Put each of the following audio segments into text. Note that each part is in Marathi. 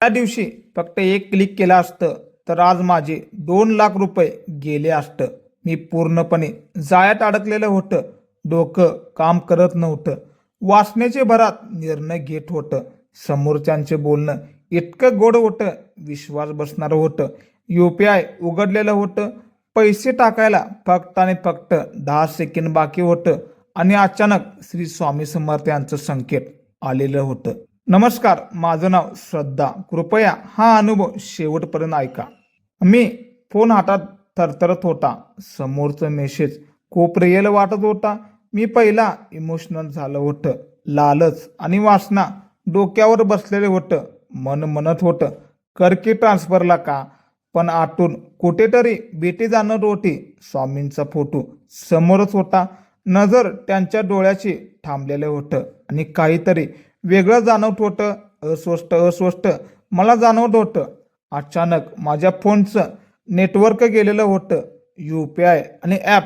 त्या दिवशी फक्त एक क्लिक केलं असतं तर आज माझे 2 लाख रुपये गेले असतं. मी पूर्णपणे जाळ्यात अडकलेलं होतं. डोकं काम करत नव्हतं. वासनेचे भरात निर्णय घेत होतं. समोरच्यांचे बोलणं इतकं गोड होतं, विश्वास बसणारं होतं. UPI उघडलेलं होतं. पैसे टाकायला फक्त आणि फक्त 10 सेकंद बाकी होतं आणि अचानक श्री स्वामी समर्थ यांचं संकेत आलेलं होतं. नमस्कार, माझं नाव श्रद्धा. कृपया हा अनुभव शेवटपर्यंत ऐका. मी फोन हातात थरथरत होता. समोरचं मेसेज खूप रिअल वाटत होता. मी पहिला इमोशनल झालं होतं. लालच आणि वासना डोक्यावर बसलेले होतं. मन म्हणत होतं, कर की ट्रान्सफरला का? पण आतून कुठेतरी भीती जाणवत होती. स्वामींचा फोटो समोरच होता. नजर त्यांच्या डोळ्याची थांबलेलं होतं आणि काहीतरी वेगळं जाणवत होतं. अस्वस्थ मला जाणवत होतं. अचानक माझ्या फोनचं नेटवर्क गेलेलं होतं. UPI आणि ॲप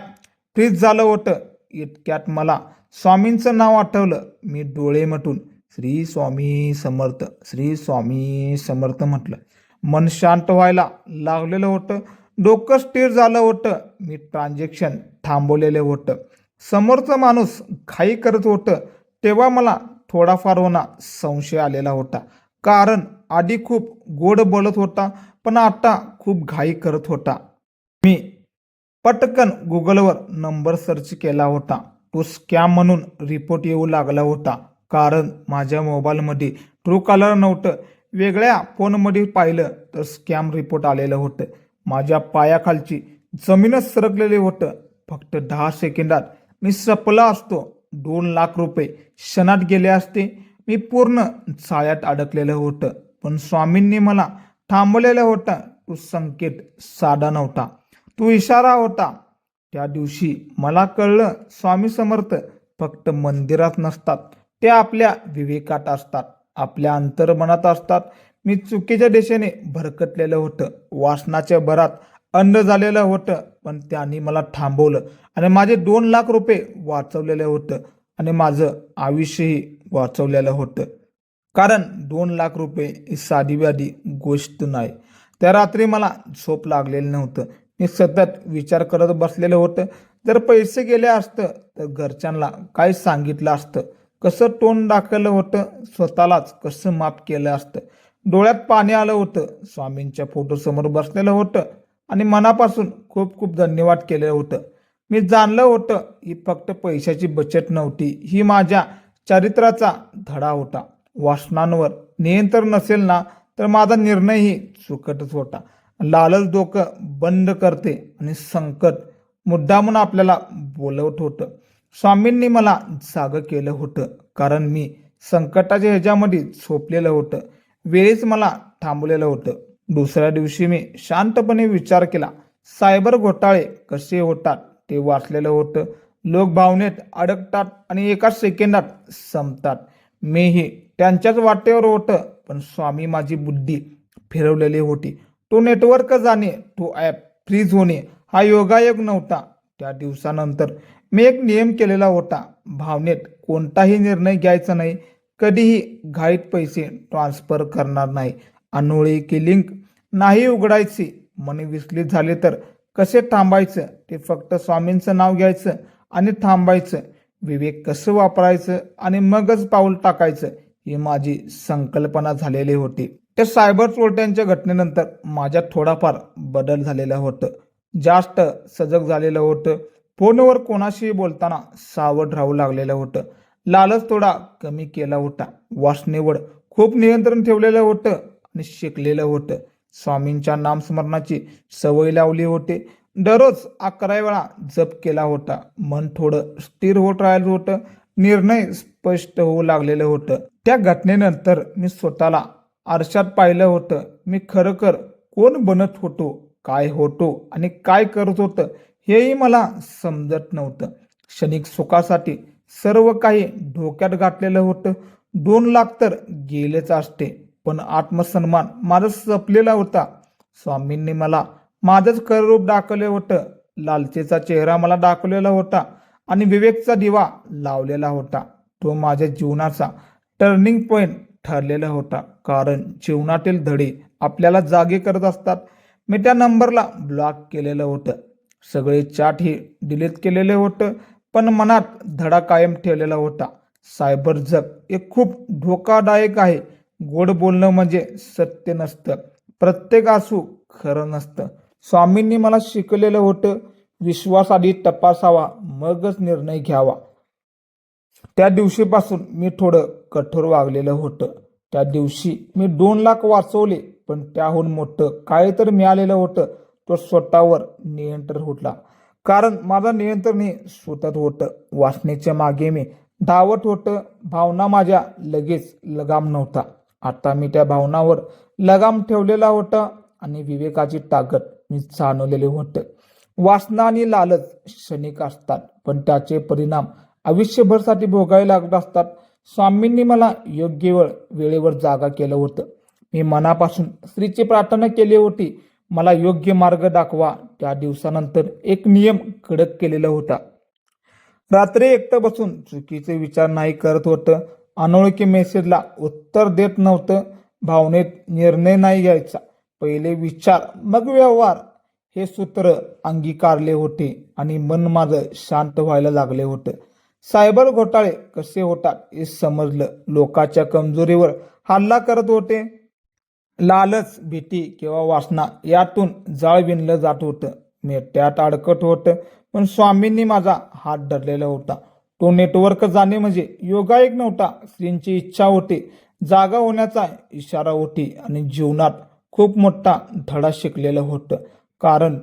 फ्रीज झालं होतं. इतक्यात मला स्वामींचं नाव आठवलं. मी डोळे मिटून श्री स्वामी समर्थ, श्री स्वामी समर्थ म्हटलं. मन शांत व्हायला लागलेलं होतं. डोकं स्थिर झालं होतं. मी ट्रान्झॅक्शन थांबवलेलं होतं. समोरचा माणूस घाई करत होतं तेव्हा मला थोडाफार होणार संशय आलेला होता. कारण आधी खूप गोड बोलत होता, पण आता खूप घाई करत होता. मी पटकन गुगलवर नंबर सर्च केला होता. तो स्कॅम म्हणून रिपोर्ट येऊ लागला होता. कारण माझ्या मोबाईलमध्ये ट्रू कॉलर नव्हतं. वेगळ्या फोनमध्ये पाहिलं तर स्कॅम रिपोर्ट आलेलं होतं. माझ्या पायाखालची जमीनच सरकलेली होतं. फक्त 10 सेकंदात मी संपला असतो. 2 लाख रुपये क्षणात गेले असते. मी पूर्ण जाळ्यात अडकलेलं होतं. पण स्वामींनी मला थांबवलेलं होतं. तो संकेत साधा नव्हता, तो इशारा होता. त्या दिवशी मला कळलं, स्वामी समर्थ फक्त मंदिरात नसतात, ते आपल्या विवेकात असतात, आपल्या अंतर्मनात असतात. मी चुकीच्या दिशेने भरकटलेलं होतं. वासनाच्या भरात अंध झालेलं होतं. पण त्यांनी मला थांबवलं आणि माझे 2 लाख रुपये वाचवलेलं होतं आणि माझं आयुष्यही वाचवलेलं होतं. कारण 2 लाख रुपये ही साधी व्याधी गोष्ट नाही. त्या रात्री मला झोप लागलेली नव्हतं. मी सतत विचार करत बसलेलं होतं. जर पैसे गेले असतं तर घरच्यांना काय सांगितलं असतं, कसं तोंड दाखवलं होतं, स्वतःलाच कसं माफ केलं असतं. डोळ्यात पाणी आलं होतं. स्वामींच्या फोटोसमोर बसलेलं होतं आणि मनापासून खूप खूप धन्यवाद केलं होतं. मी जाणलं होतं ही फक्त पैशाची बचत नव्हती, ही माझ्या चरित्राचा धडा होता. वासनांवर नियंत्रण नसेल ना तर माझा निर्णयही चुकतच होता. लालच डोकं बंद करते आणि संकट मुद्दामून आपल्याला बोलवत होतं. स्वामींनी मला जागं केलं होतं कारण मी संकटाच्या ह्याच्यामध्ये झोपलेलं होतं. वेळीच मला थांबवलेलं होतं. दुसऱ्या दिवशी मी शांतपणे विचार केला. सायबर घोटाळे कसे होतात ते वाचलेलं होतं. लोक भावनेत अडकतात आणि एका सेकंदात संपतात. मीही त्यांच्याच वाटेवर होतं. पण स्वामी माझी बुद्धी फिरवलेली होती. तो नेटवर्क जाणे, तो ॲप फ्रीज होणे हा योगायोग नव्हता. त्या दिवसानंतर मी एक नियम केलेला होता. भावनेत कोणताही निर्णय घ्यायचा नाही. कधीही घाईत पैसे ट्रान्सफर करणार नाही. अनोळखी लिंक नाही उघडायची. मन विचलित झाले तर कसे थांबायचं, ते फक्त स्वामींचं नाव घ्यायचं आणि थांबायचं. विवेक कसं वापरायचं आणि मगच पाऊल टाकायचं, ही माझी संकल्पना झालेली होती. त्या सायबर चोरट्यांच्या घटनेनंतर माझ्यात थोडाफार बदल झालेला होतं. जास्त सजग झालेलं होतं. फोनवर कोणाशीही बोलताना सावध राहू लागलेलं होतं. लालच थोडा कमी केला होता. वासनेवर खूप नियंत्रण ठेवलेलं होतं आणि शिकलेलं होतं. स्वामींच्या नामस्मरणाची सवय लावली होती. दररोज 11 वेळा जप केला होता. मन थोडं स्थिर होत राहिलं होतं. निर्णय स्पष्ट होऊ लागलेलं होतं. त्या घटनेनंतर मी स्वतःला आरशात पाहिलं होतं. मी खरोखर कोण बनत होतो, काय होतो आणि काय करत होतं हेही मला समजत नव्हतं. क्षणिक सुखासाठी सर्व काही धोक्यात घातलेलं होतं. 2 लाख तर गेलेच असते, पण आत्मसन्मान माझा संपलेला होता. स्वामींनी मला माझंच खरं रूप दाखवलं होतं. लालचेचा चेहरा मला दाखवलेला होता आणि विवेकचा दिवा लावलेला होता. तो माझ्या जीवनाचा टर्निंग पॉइंट ठरलेला होता. कारण जीवनातील धडे आपल्याला जागे करत असतात. मी त्या नंबरला ब्लॉक केलेलं होतं. सगळे चॅटही डिलीट केलेले होतं, पण मनात धडा कायम ठेवलेला होता. सायबर जग हे खूप धोकादायक आहे. गोड बोलणं म्हणजे सत्य नसतं. प्रत्येक आसू खरं नसतं. स्वामींनी मला शिकलेलं होतं, विश्वास आधी तपासावा, मगच निर्णय घ्यावा. त्या दिवशीपासून मी थोडं कठोर वागलेलं होतं. त्या दिवशी मी 2 लाख वाचवले, पण त्याहून मोठं काय तर मिळालेलं होतं. तो स्वतःवर नियंत्रण होता. कारण माझं नियंत्रण हे सुटत होतं. वासनेच्या मागे मी धावत होतं. भावना माझ्या लगेच लगाम नव्हता. आता मी त्या भावनावर लगाम ठेवलेला होता आणि विवेकाची ताकद मी जाणवलेले होतं. वासना आणि लालच क्षणिक असतात, पण त्याचे परिणाम आयुष्यभरसाठी भोगावे लागत असतात. स्वामींनी मला योग्य वेळेवर जागा केलं होतं. मी मनापासून स्त्रीची प्रार्थना केली होती, मला योग्य मार्ग दाखवा. त्या दिवसानंतर एक नियम कडक केलेला होता. रात्री एकटं बसून चुकीचे विचार नाही करत होतं. अनोळखी मेसेजला उत्तर देत नव्हतं. भावनेत निर्णय नाही घ्यायचा. पहिले विचार मग व्यवहार हे सूत्र अंगीकारले होते आणि मन माझं शांत व्हायला लागले होतं. सायबर घोटाळे कसे होतात हे समजलं. लोकांच्या कमजोरीवर हल्ला करत होते. लालच, भीती किंवा वासना यातून जाळ विणलं जात होतं. मी त्यात अडकत होतं, पण स्वामींनी माझा हात धरलेला होता. तो नेटवर्क जाणे म्हणजे योगायोग नव्हता. स्त्रीची इच्छा होती, जागा होण्याचा इशारा होती आणि जीवनात खूप मोठा धडा शिकलेलं होतं. कारण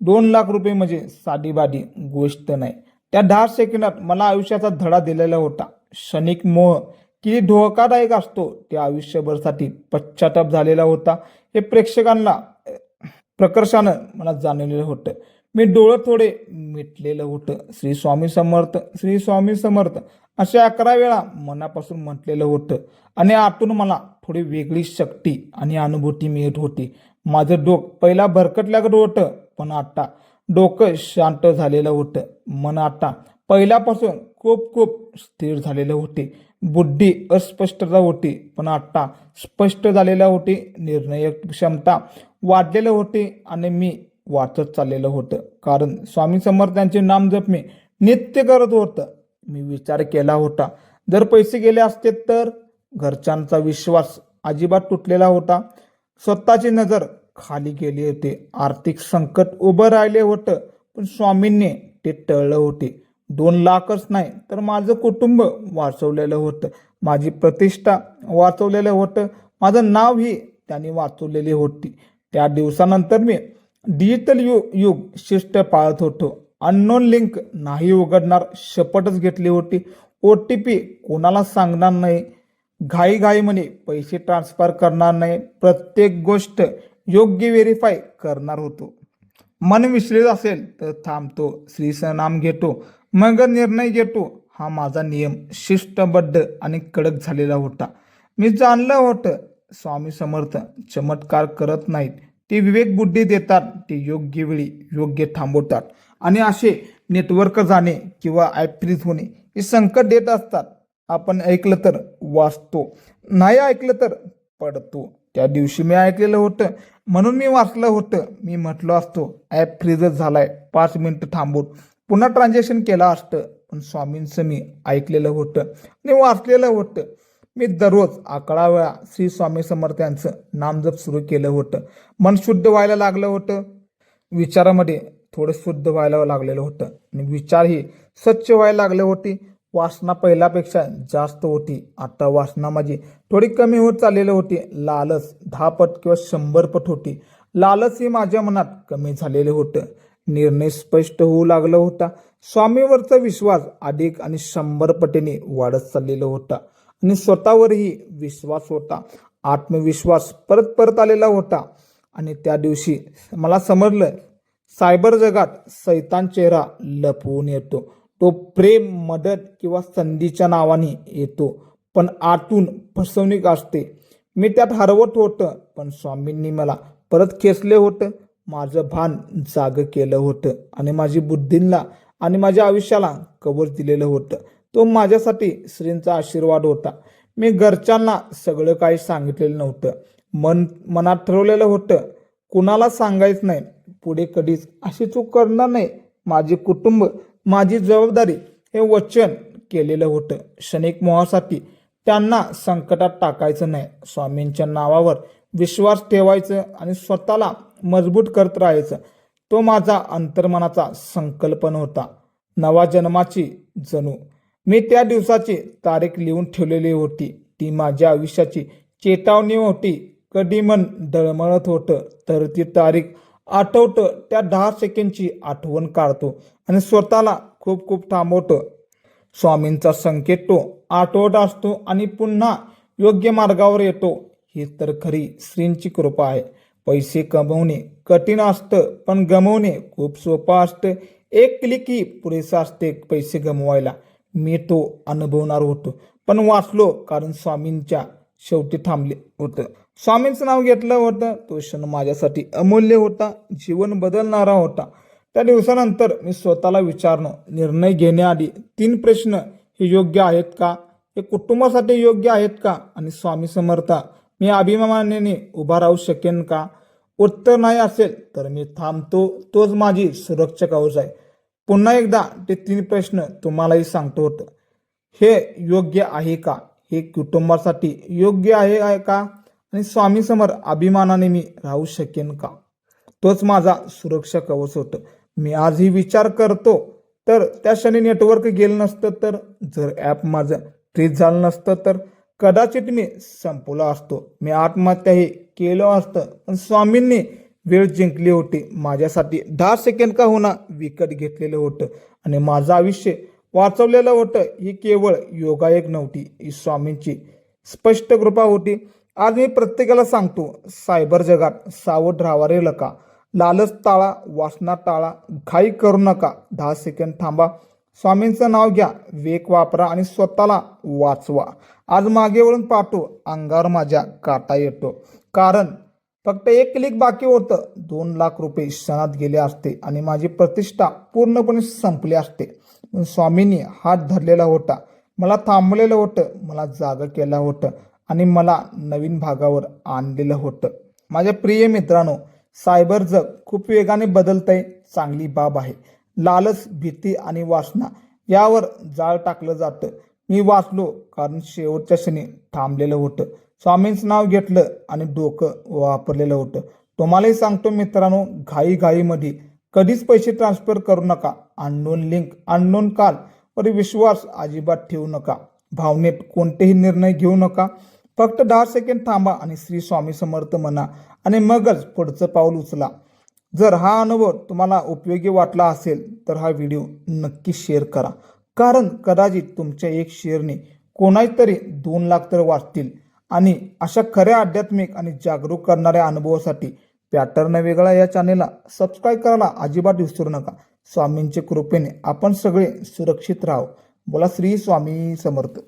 2 लाख रुपये म्हणजे साधीबाधी गोष्ट नाही. त्या 10 सेकंदात मला आयुष्याचा धडा दिलेला होता. क्षणिक मोह किती धोकादायक असतो ते आयुष्यभरसाठी पश्चाताप झालेला होता. हे प्रेक्षकांना प्रकर्षानं मला जाणवलेलं होतं. मी डोळं थोडे मिटलेलं होतं. श्री स्वामी समर्थ, श्री स्वामी समर्थ असे 11 वेळा मनापासून म्हटलेलं होतं आणि आतून मला थोडी वेगळी शक्ती आणि अनुभूती मिळत होती. माझं डोकं पहिला भरकटल्यागत होतं, पण आता डोकं शांत झालेलं होतं. मन आता पहिल्यापासून खूप खूप स्थिर झालेलं होते. बुद्धी अस्पष्टता होती, पण आता स्पष्ट झालेल्या होती. निर्णय क्षमता वाढलेलं होती आणि मी वाचत चाललेलं होतं. कारण स्वामी समर्थांचे नाम जप मी नित्य करत होतं. मी विचार केला होता, जर पैसे गेले असते तर. घरच्यांचा विश्वास अजिबात तुटलेला होता. स्वतःची नजर खाली गेली होती. आर्थिक संकट उभं राहिले होतं, पण स्वामींनी ते टळलं होते. 2 लाखच नाही तर माझं कुटुंब वाचवलेलं होतं. माझी प्रतिष्ठा वाचवलेलं होतं. माझं नावही त्यांनी वाचवलेली होती. त्या दिवसानंतर मी डिजिटल युग शिस्त पाळत होतो. अननोन लिंक नाही उघडणार शपथच घेतली होती. OTP कोणाला सांगणार नाही. घाईघाईमध्ये पैसे ट्रान्सफर करणार नाही. प्रत्येक गोष्ट योग्य व्हेरीफाय करणार होतो. मन विचलित असेल तर थांबतो, श्रीचं नाम घेतो, मग निर्णय घेतो. हा माझा नियम शिस्तबद्ध आणि कडक झालेला होता. मी जाणलं होतं, स्वामी समर्थ चमत्कार करत नाहीत, ते विवेक बुद्धी देतात. ते योग्य वेळी योग्य थांबवतात आणि असे नेटवर्क जाणे किंवा ॲप फ्रीज होणे हे संकट देत असतात. आपण ऐकलं तर वाचतो, नाही ऐकलं तर पडतो. त्या दिवशी मी ऐकलेलं होतं म्हणून मी वाचलं होतं. मी म्हटलं असतो ॲप फ्रीजच झालाय, 5 मिनिटं थांबून पुन्हा ट्रान्झॅक्शन केलं असतं. पण स्वामींचं मी ऐकलेलं होतं आणि वाचलेलं होतं. मी दररोज 11 वेळा श्री स्वामी समर्थ यांचं नामजप सुरू केलं होतं. मन शुद्ध व्हायला लागलं होतं. विचारामध्ये थोडं शुद्ध व्हायला लागलेलं होतं आणि विचारही स्वच्छ व्हायला लागले होते. वासना पहिल्यापेक्षा जास्त होती. आता वासना माझी थोडी कमी होत चाललेली होती. लालच 10 पट किंवा 100 पट होती. लालच ही माझ्या मनात कमी झालेलं होतं. निर्णय स्पष्ट होऊ लागला होता. स्वामीवरचा विश्वास अधिक आणि 100 पटीने वाढत चाललेला होता आणि स्वतःवरही विश्वास होता. आत्मविश्वास परत परत आलेला होता. आणि त्या दिवशी मला समजलं, सायबर जगात सैतान चेहरा लपवून येतो. तो प्रेम, मदत किंवा संधीच्या नावाने येतो, पण आतून फसवणूक असते. मी त्यात हरवत होतं, पण स्वामींनी मला परत खेचले होतं. माझं भान जाग केलं होतं आणि माझी बुद्धीला आणि माझ्या आयुष्याला कवच दिलेलं होतं. तो माझ्यासाठी श्रींचा आशीर्वाद होता. मी घरच्यांना सगळं काही सांगितलेलं नव्हतं. मनात ठरवलेलं होतं कुणाला सांगायचं नाही, पुढे कधीच अशी चूक करणार नाही. माझे कुटुंब, माझी जबाबदारी हे वचन केलेलं होतं. क्षणिक मोहासाठी त्यांना संकटात टाकायचं नाही. स्वामींच्या नावावर विश्वास ठेवायचं आणि स्वतःला मजबूत करत राहायचं. तो माझा अंतर्मनाचा संकल्पना होता. नवा जन्माची जणू मी त्या दिवसाची तारीख लिहून ठेवलेली होती. ती माझ्या आयुष्याची चेतावणी होती. कधी मन डळमळत होतं तर ती तारीख आठवतं, त्या 10 सेकंदची आठवण काढतो आणि स्वतःला खूप खूप थांबवतो. स्वामींचा संकेत तो आठवत असतो आणि पुन्हा योग्य मार्गावर येतो. ही तर खरी श्रींची कृपा आहे. पैसे कमवणे कठीण असतं, पण गमवणे खूप सोपं असतं. एक क्लिक ही पुरेसा असते पैसे गमवायला. मी तो अनुभवणार होतो, पण वाचलो कारण स्वामींच्या शेवटी थांबले होतं. स्वामींचं नाव घेतलं होतं. तो क्षण माझ्यासाठी अमूल्य होता, जीवन बदलणारा होता. त्या दिवसानंतर मी स्वतःला विचारलो, निर्णय घेण्याआधी 3 प्रश्न. हे योग्य आहेत का? हे कुटुंबासाठी योग्य आहेत का? आणि स्वामी समर्था मी अभिमानाने उभा राहू शकेन का? उत्तर नाही असेल तर मी थांबतो. तोच माझी सुरक्षा कवच आहे. पुन्हा एकदा ते 3 प्रश्न तुम्हालाही सांगतो होतं. हे योग्य आहे का? हे कुटुंबासाठी योग्य आहे का? आणि स्वामी समोर अभिमानाने मी राहू शकेन का? तोच माझा सुरक्षा कवच होतं. मी आजही विचार करतो तर त्या क्षणी नेटवर्क गेलं नसतं तर, जर ॲप माझं फ्रीज झालं नसतं तर कदाचित मी संपलो असतो. मी आत्महत्याही केलं असतं, पण स्वामींनी वेळ जिंकली होती. माझ्यासाठी 10 सेकंद का होणार विकत घेतलेलं होतं आणि माझं आयुष्य वाचवलेलं होतं. ही केवळ योगायोग नव्हती, ही स्वामींची स्पष्ट कृपा होती. आज मी प्रत्येकाला सांगतो, सायबर जगात सावध राहावा रे लका. लालच टाळा, वासना टाळा, घाई करू नका. 10 सेकंद थांबा, स्वामींचं नाव घ्या, वेग वापरा आणि स्वतःला वाचवा. आज मागे वळून पाहतो, अंगावर माझ्या काटा येतो. कारण फक्त 1 क्लिक बाकी होतं. 2 लाख रुपये क्षणात गेले असते आणि माझी प्रतिष्ठा पूर्णपणे संपली असते. पण स्वामींनी हात धरलेला होता, मला थांबलेलं होतं, मला जागा केलं होतं आणि मला नवीन भागावर आणलेलं होतं. माझ्या प्रिय मित्रांनो, सायबर जग खूप वेगाने बदलतंय. चांगली बाब आहे. लालच, भीती आणि वासना यावर जाळ टाकलं जातं. मी वाचलो कारण शेवटच्या क्षणी थांबलेलं होतं. स्वामींचं नाव घेतलं आणि डोकं वापरलेलं होतं. तुम्हालाही सांगतो मित्रांनो, घाईमध्ये कधीच पैसे ट्रान्सफर करू नका. अननोन लिंक, अननोन कॉल वर विश्वास अजिबात ठेवू नका. भावनेत कोणतेही निर्णय घेऊ नका. फक्त 10 सेकंद थांबा आणि श्री स्वामी समर्थ म्हणा आणि मगच पुढचं पाऊल उचला. जर हा अनुभव तुम्हाला उपयोगी वाटला असेल तर हा व्हिडिओ नक्की शेअर करा. कारण कदाचित तुमच्या एक शेअरने कोणातरी 2 लाख तर वाचतील. आणि अशा खऱ्या आध्यात्मिक आणि जागरूक करणाऱ्या अनुभवासाठी पॅटर्न वेगळा या चॅनेलला सबस्क्राईब करायला अजिबात विसरू नका. स्वामींच्या कृपेने आपण सगळे सुरक्षित राहू. बोला श्री स्वामी समर्थ.